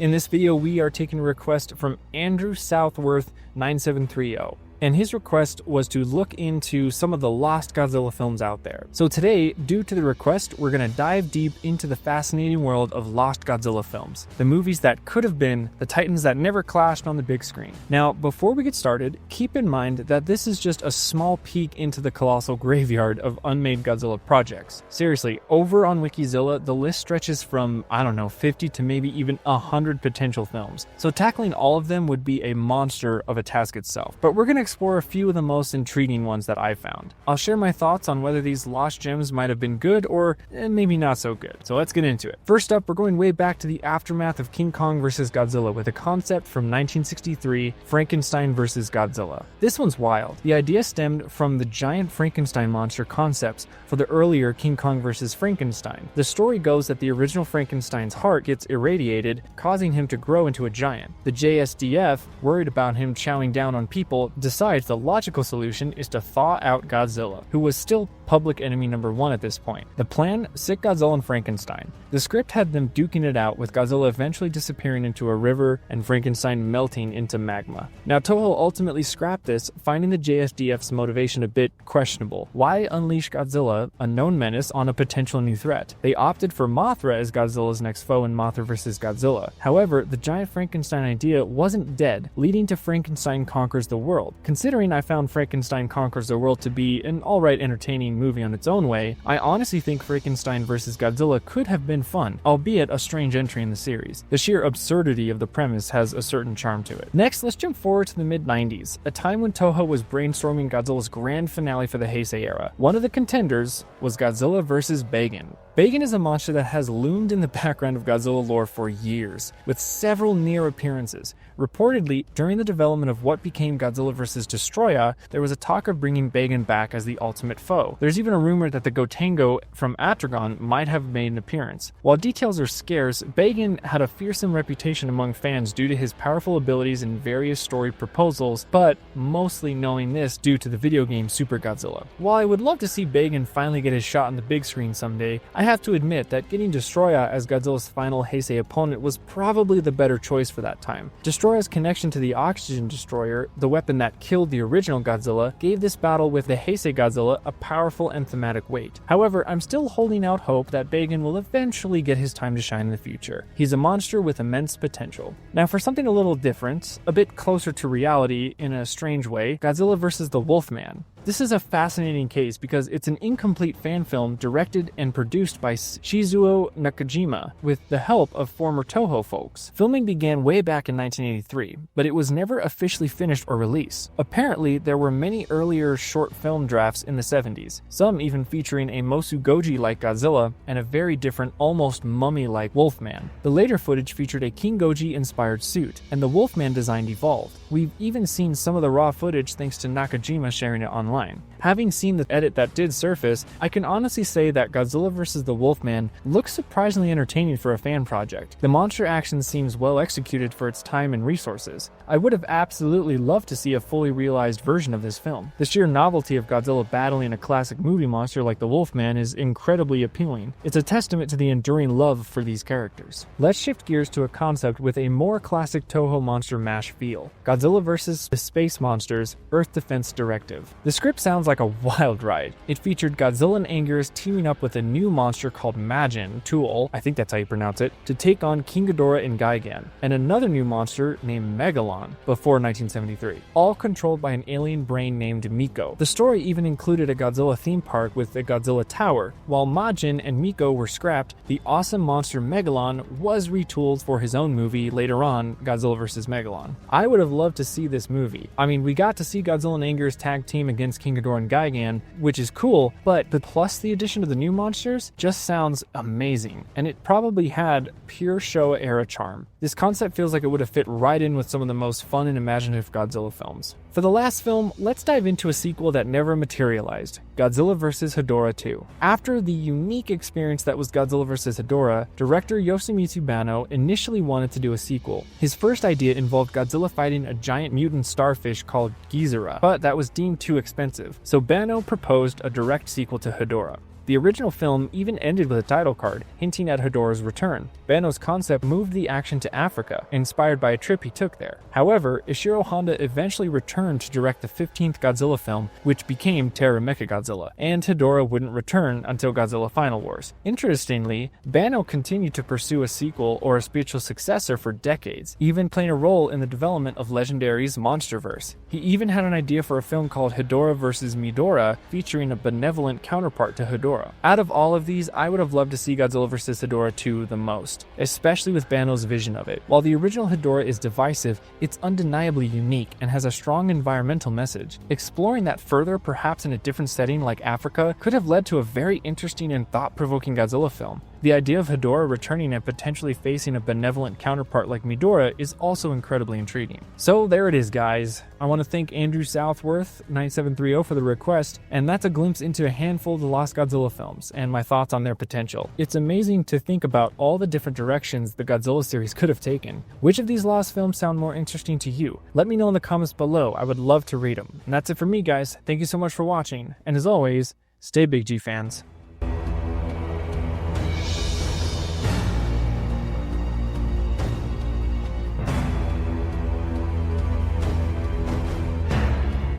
In this video, we are taking a request from Andrew Southworth 9730. And his request was to look into some of the lost Godzilla films out there. So today, due to the request, we're going to dive deep into the fascinating world of lost Godzilla films. The movies that could have been, the titans that never clashed on the big screen. Now, before we get started, keep in mind that this is just a small peek into the colossal graveyard of unmade Godzilla projects. Seriously, over on Wikizilla, the list stretches from, 50 to maybe even 100 potential films. So tackling all of them would be a monster of a task itself. But we're going to explore a few of the most intriguing ones that I found. I'll share my thoughts on whether these lost gems might have been good or maybe not so good. So let's get into it. First up, we're going way back to the aftermath of King Kong vs. Godzilla with a concept from 1963, Frankenstein vs. Godzilla. This one's wild. The idea stemmed from the giant Frankenstein monster concepts for the earlier King Kong vs. Frankenstein. The story goes that the original Frankenstein's heart gets irradiated, causing him to grow into a giant. The JSDF, worried about him chowing down on people, decides the logical solution is to thaw out Godzilla, who was still public enemy number one at this point. The plan? Sick Godzilla and Frankenstein. The script had them duking it out, with Godzilla eventually disappearing into a river and Frankenstein melting into magma. Now, Toho ultimately scrapped this, finding the JSDF's motivation a bit questionable. Why unleash Godzilla, a known menace, on a potential new threat? They opted for Mothra as Godzilla's next foe in Mothra vs. Godzilla. However, the giant Frankenstein idea wasn't dead, leading to Frankenstein Conquers the World. Considering I found Frankenstein Conquers the World to be an alright entertaining movie on its own way, I honestly think Frankenstein vs. Godzilla could have been fun, albeit a strange entry in the series. The sheer absurdity of the premise has a certain charm to it. Next, let's jump forward to the mid-90s, a time when Toho was brainstorming Godzilla's grand finale for the Heisei era. One of the contenders was Godzilla vs. Bagan. Bagan is a monster that has loomed in the background of Godzilla lore for years, with several near appearances. Reportedly, during the development of what became Godzilla vs. Destroya, there was a talk of bringing Bagan back as the ultimate foe. There's even a rumor that the Gotengo from Atragon might have made an appearance. While details are scarce, Bagan had a fearsome reputation among fans due to his powerful abilities in various story proposals, but mostly knowing this due to the video game Super Godzilla. While I would love to see Bagan finally get his shot on the big screen someday, I have to admit that getting Destroya as Godzilla's final Heisei opponent was probably the better choice for that time. Destroya's connection to the Oxygen Destroyer, the weapon that killed the original Godzilla, gave this battle with the Heisei Godzilla a powerful and thematic weight. However, I'm still holding out hope that Bagan will eventually get his time to shine in the future. He's a monster with immense potential. Now for something a little different, a bit closer to reality in a strange way, Godzilla vs. the Wolfman. This is a fascinating case because it's an incomplete fan film directed and produced by Shizuo Nakajima with the help of former Toho folks. Filming began way back in 1983, but it was never officially finished or released. Apparently, there were many earlier short film drafts in the 70s, some even featuring a Mosu Goji-like Godzilla and a very different, almost mummy-like Wolfman. The later footage featured a King Goji-inspired suit, and the Wolfman design evolved. We've even seen some of the raw footage thanks to Nakajima sharing it online. Having seen the edit that did surface, I can honestly say that Godzilla vs. the Wolfman looks surprisingly entertaining for a fan project. The monster action seems well executed for its time and resources. I would have absolutely loved to see a fully realized version of this film. The sheer novelty of Godzilla battling a classic movie monster like the Wolfman is incredibly appealing. It's a testament to the enduring love for these characters. Let's shift gears to a concept with a more classic Toho monster mash feel. Godzilla vs. the Space Monsters Earth Defense Directive. The script sounds like a wild ride. It featured Godzilla and Anguirus teaming up with a new monster called Majin, Tool, I think that's how you pronounce it, to take on King Ghidorah and Gigan, and another new monster named Megalon, before 1973, all controlled by an alien brain named Miko. The story even included a Godzilla theme park with a Godzilla tower. While Majin and Miko were scrapped, the awesome monster Megalon was retooled for his own movie later on, Godzilla vs. Megalon. I would have loved to see this movie. I mean, we got to see Godzilla and Anguirus tag team against King Ghidorah and Gigan, which is cool, but plus the addition of the new monsters just sounds amazing, and it probably had pure Showa era charm. This concept feels like it would have fit right in with some of the most fun and imaginative Godzilla films. For the last film, let's dive into a sequel that never materialized, Godzilla vs. Hedorah 2. After the unique experience that was Godzilla vs. Hedorah, director Yoshimitsu Banno initially wanted to do a sequel. His first idea involved Godzilla fighting a giant mutant starfish called Gezora, but that was deemed too expensive, so Banno proposed a direct sequel to Hedorah. The original film even ended with a title card, hinting at Hedorah's return. Banno's concept moved the action to Africa, inspired by a trip he took there. However, Ishiro Honda eventually returned to direct the 15th Godzilla film, which became Terror Mechagodzilla, and Hedorah wouldn't return until Godzilla Final Wars. Interestingly, Banno continued to pursue a sequel or a spiritual successor for decades, even playing a role in the development of Legendary's Monsterverse. He even had an idea for a film called Hedorah vs. Midorah, featuring a benevolent counterpart to Hedorah. Out of all of these, I would have loved to see Godzilla vs. Hedorah 2 the most, especially with Banno's vision of it. While the original Hedorah is divisive, it's undeniably unique and has a strong environmental message. Exploring that further, perhaps in a different setting like Africa, could have led to a very interesting and thought-provoking Godzilla film. The idea of Hedorah returning and potentially facing a benevolent counterpart like Midorah is also incredibly intriguing. So there it is, guys. I want to thank Andrew Southworth 9730 for the request, and that's a glimpse into a handful of the Lost Godzilla films and my thoughts on their potential. It's amazing to think about all the different directions the Godzilla series could have taken. Which of these Lost films sound more interesting to you? Let me know in the comments below. I would love to read them. And that's it for me, guys. Thank you so much for watching, and as always, stay big G fans.